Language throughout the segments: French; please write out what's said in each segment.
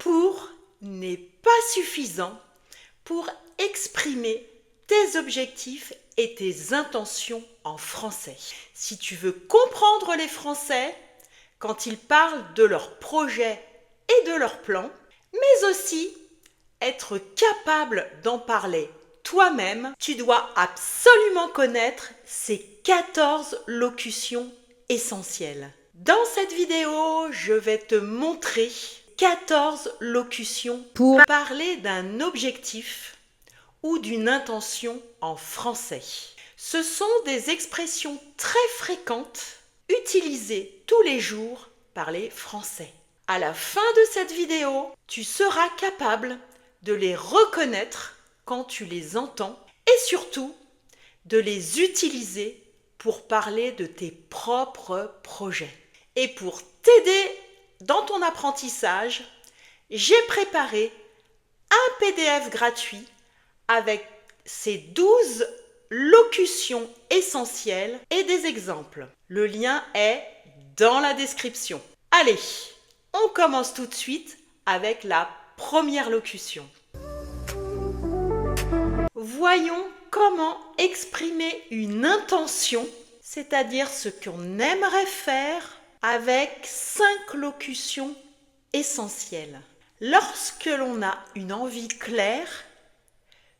Pour n'est pas suffisant pour exprimer tes objectifs et tes intentions en français. Si tu veux comprendre les Français quand ils parlent de leurs projets et de leurs plans, mais aussi être capable d'en parler toi-même, tu dois absolument connaître ces 14 locutions essentielles. Dans cette vidéo, je vais te montrer 14 locutions pour parler d'un objectif ou d'une intention en français. Ce sont des expressions très fréquentes utilisées tous les jours par les Français. À la fin de cette vidéo, tu seras capable de les reconnaître quand tu les entends et surtout de les utiliser pour parler de tes propres projets. Et pour t'aider dans ton apprentissage, j'ai préparé un PDF gratuit avec ces 12 locutions essentielles et des exemples. Le lien est dans la description. Allez, on commence tout de suite avec la première locution. Voyons comment exprimer une intention, c'est-à-dire ce qu'on aimerait faire, avec 5 locutions essentielles. Lorsque l'on a une envie claire,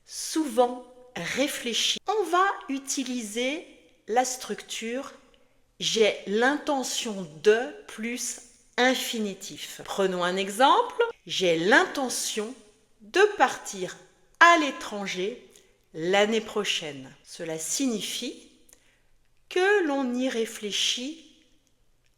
souvent réfléchie, on va utiliser la structure « j'ai l'intention de » plus infinitif. Prenons un exemple. J'ai l'intention de partir à l'étranger l'année prochaine. Cela signifie que l'on y réfléchit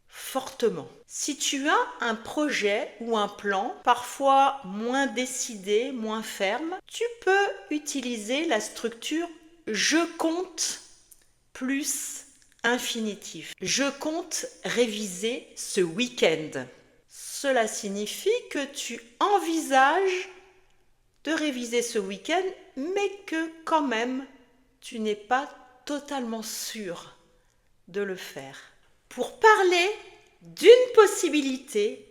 fortement. Si tu as un projet ou un plan, parfois moins décidé, moins ferme, tu peux utiliser la structure « je compte » plus infinitif. Je compte réviser ce week-end. Cela signifie que tu envisages de réviser ce week-end, mais que quand même, tu n'es pas totalement sûr de le faire. Pour parler d'une possibilité,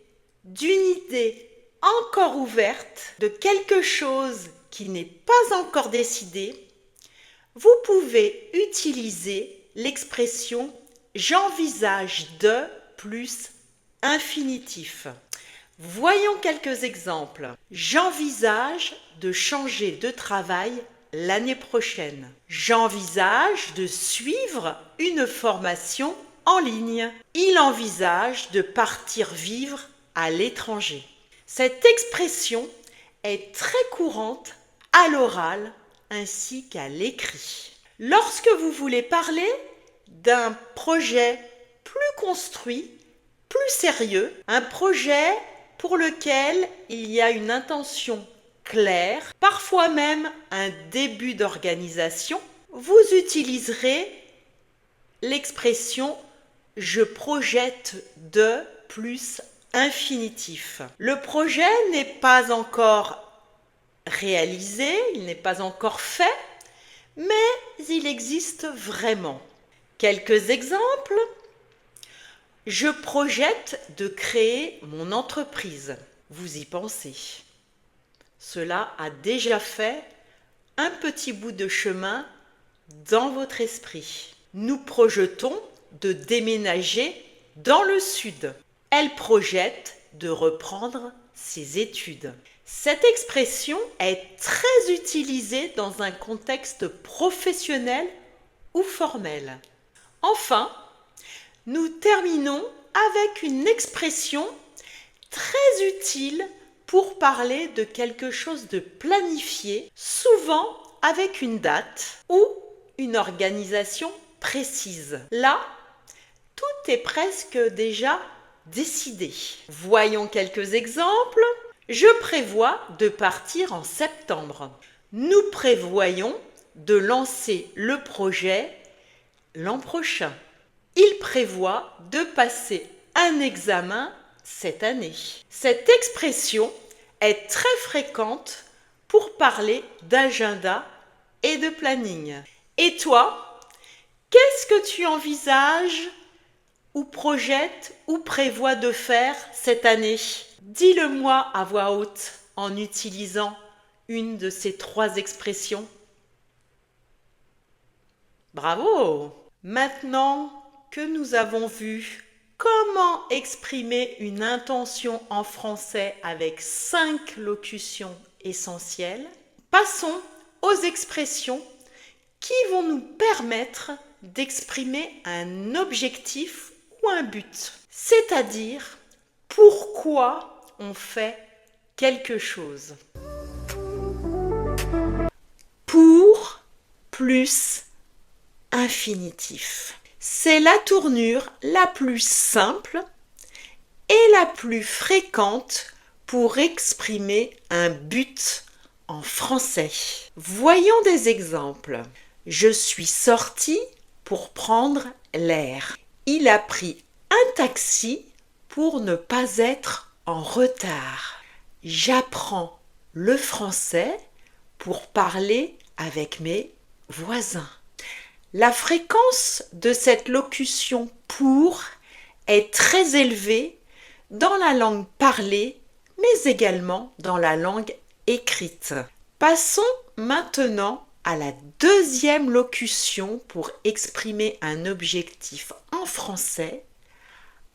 d'une idée encore ouverte, de quelque chose qui n'est pas encore décidé, vous pouvez utiliser l'expression « j'envisage de » plus infinitif. Voyons quelques exemples. J'envisage de changer de travail l'année prochaine. J'envisage de suivre une formation en ligne. Il envisage de partir vivre à l'étranger. Cette expression est très courante à l'oral ainsi qu'à l'écrit. Lorsque vous voulez parler d'un projet plus construit, plus sérieux, un projet pour lequel il y a une intention claire, parfois même un début d'organisation, vous utiliserez l'expression « je projette de » plus infinitif. Le projet n'est pas encore réalisé, il n'est pas encore fait, mais il existe vraiment. Quelques exemples. Je projette de créer mon entreprise. Vous y pensez. Cela a déjà fait un petit bout de chemin dans votre esprit. Nous projetons de déménager dans le sud. Elle projette de reprendre ses études. Cette expression est très utilisée dans un contexte professionnel ou formel. Enfin, nous terminons avec une expression très utile pour parler de quelque chose de planifié, souvent avec une date ou une organisation précise. Là, tout est presque déjà décidé. Voyons quelques exemples. Je prévois de partir en septembre. Nous prévoyons de lancer le projet l'an prochain. Il prévoit de passer un examen cette année. Cette expression est très fréquente pour parler d'agenda et de planning. Et toi, qu'est-ce que tu envisages ou projettes ou prévois de faire cette année? Dis-le-moi à voix haute en utilisant une de ces 3 expressions. Bravo! Maintenant que nous avons vu comment exprimer une intention en français avec 5 locutions essentielles, passons aux expressions qui vont nous permettre d'exprimer un objectif ou un but, c'est-à-dire pourquoi on fait quelque chose. Pour plus infinitif. C'est la tournure la plus simple et la plus fréquente pour exprimer un but en français. Voyons des exemples. Je suis sortie pour prendre l'air. Il a pris un taxi pour ne pas être en retard. J'apprends le français pour parler avec mes voisins. La fréquence de cette locution pour est très élevée dans la langue parlée, mais également dans la langue écrite. Passons maintenant à la deuxième locution pour exprimer un objectif en français,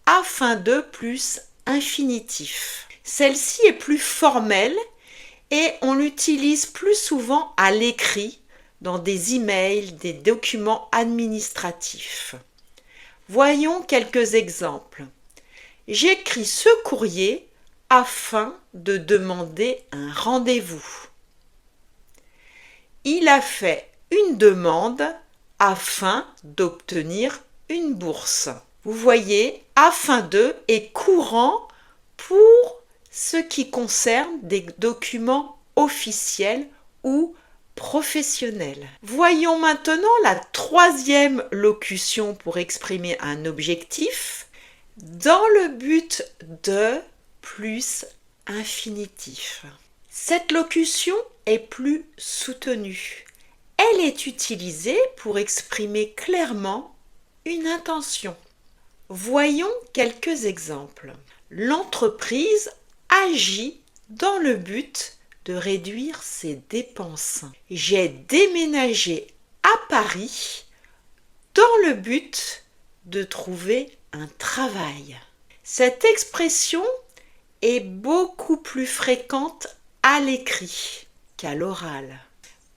afin de plus infinitif. Celle-ci est plus formelle et on l'utilise plus souvent à l'écrit, dans des emails, des documents administratifs. Voyons quelques exemples. J'écris ce courrier afin de demander un rendez-vous. Il a fait une demande afin d'obtenir une bourse. Vous voyez, afin de est courant pour ce qui concerne des documents officiels ou professionnel. Voyons maintenant la troisième locution pour exprimer un objectif dans le but de plus infinitif. Cette locution est plus soutenue. Elle est utilisée pour exprimer clairement une intention. Voyons quelques exemples. L'entreprise agit dans le but de réduire ses dépenses. J'ai déménagé à Paris dans le but de trouver un travail. Cette expression est beaucoup plus fréquente à l'écrit qu'à l'oral.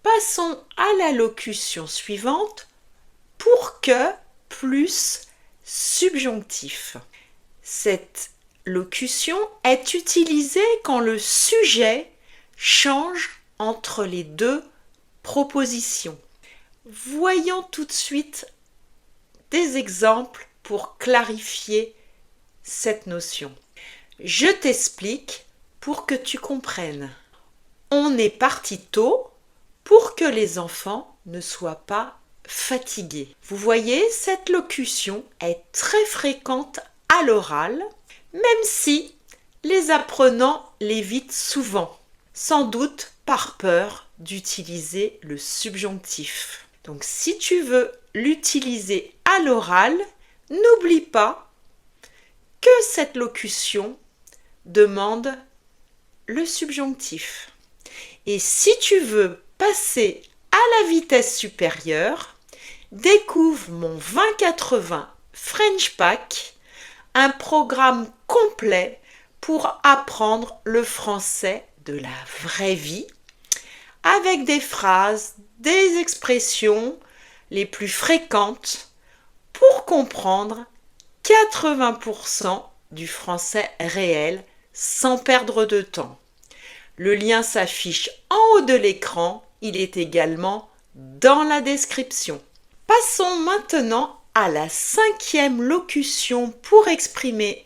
Passons à la locution suivante, pour que plus subjonctif. Cette locution est utilisée quand le sujet change entre les 2 propositions. Voyons tout de suite des exemples pour clarifier cette notion. Je t'explique pour que tu comprennes. On est parti tôt pour que les enfants ne soient pas fatigués. Vous voyez, cette locution est très fréquente à l'oral, même si les apprenants l'évitent souvent. Sans doute par peur d'utiliser le subjonctif. Donc si tu veux l'utiliser à l'oral, n'oublie pas que cette locution demande le subjonctif. Et si tu veux passer à la vitesse supérieure, découvre mon 2080 French Pack, un programme complet pour apprendre le français de la vraie vie, avec des phrases, des expressions les plus fréquentes pour comprendre 80% du français réel sans perdre de temps. Le lien s'affiche en haut de l'écran, il est également dans la description. Passons maintenant à la 5e locution pour exprimer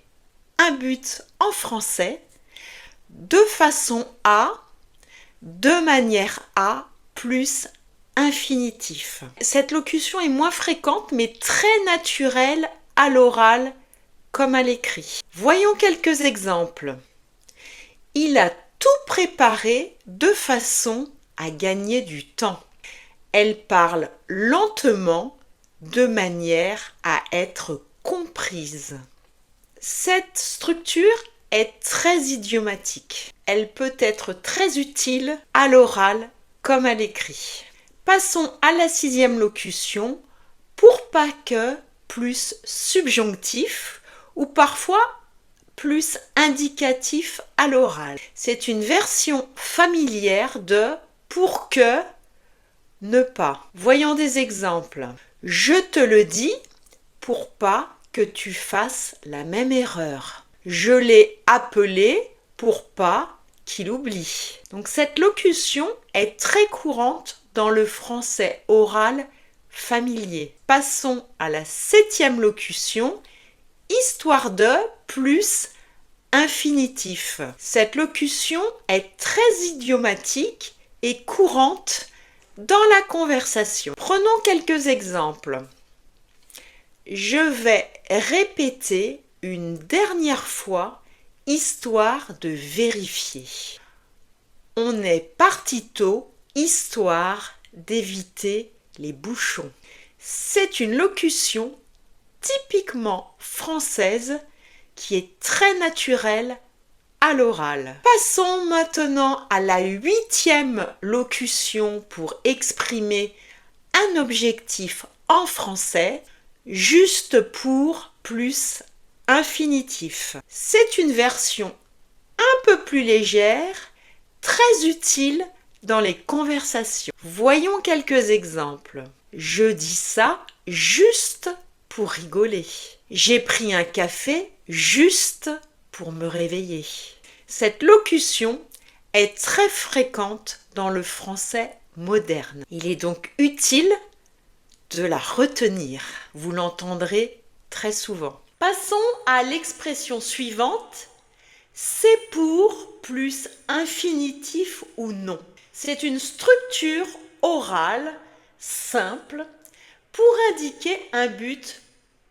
un but en français, de façon à, de manière à, plus infinitif. Cette locution est moins fréquente mais très naturelle à l'oral comme à l'écrit. Voyons quelques exemples. Il a tout préparé de façon à gagner du temps. Elle parle lentement de manière à être comprise. Cette structure est très idiomatique. Elle peut être très utile à l'oral comme à l'écrit. Passons à la 6e locution, pour pas que, plus subjonctif ou parfois plus indicatif à l'oral. C'est une version familière de pour que, ne pas. Voyons des exemples. Je te le dis pour pas que tu fasses la même erreur. Je l'ai appelé pour pas qu'il oublie. Donc cette locution est très courante dans le français oral familier. Passons à la 7e locution, histoire de plus infinitif. Cette locution est très idiomatique et courante dans la conversation. Prenons quelques exemples. Je vais répéter une dernière fois, histoire de vérifier. On est parti tôt, histoire d'éviter les bouchons. C'est une locution typiquement française qui est très naturelle à l'oral. Passons maintenant à la 8e locution pour exprimer un objectif en français, juste pour plus infinitif. C'est une version un peu plus légère, très utile dans les conversations. Voyons quelques exemples. Je dis ça juste pour rigoler. J'ai pris un café juste pour me réveiller. Cette locution est très fréquente dans le français moderne. Il est donc utile de la retenir. Vous l'entendrez très souvent. Passons à l'expression suivante. C'est pour plus infinitif ou non. C'est une structure orale simple pour indiquer un but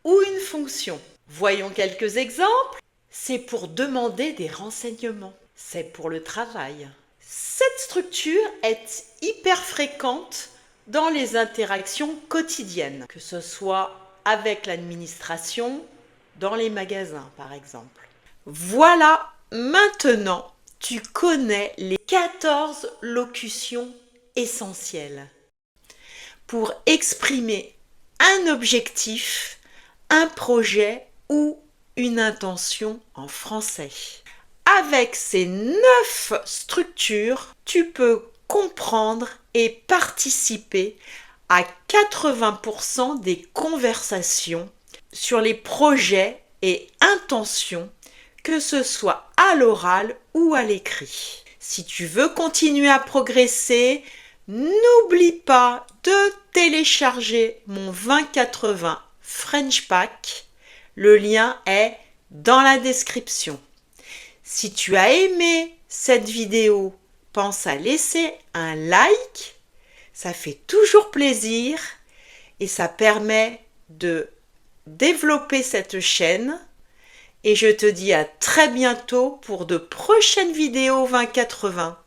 ou une fonction. Voyons quelques exemples. C'est pour demander des renseignements. C'est pour le travail. Cette structure est hyper fréquente dans les interactions quotidiennes, que ce soit avec l'administration, dans les magasins par exemple. Voilà, maintenant tu connais les 14 locutions essentielles pour exprimer un objectif, un projet ou une intention en français. Avec ces 9 structures, tu peux comprendre et participer à 80% des conversations sur les projets et intentions, que ce soit à l'oral ou à l'écrit. Si tu veux continuer à progresser, n'oublie pas de télécharger mon 2080 French Pack. Le lien est dans la description. Si tu as aimé cette vidéo, pense à laisser un like. Ça fait toujours plaisir et ça permet de développer cette chaîne. Et je te dis à très bientôt pour de prochaines vidéos 2080.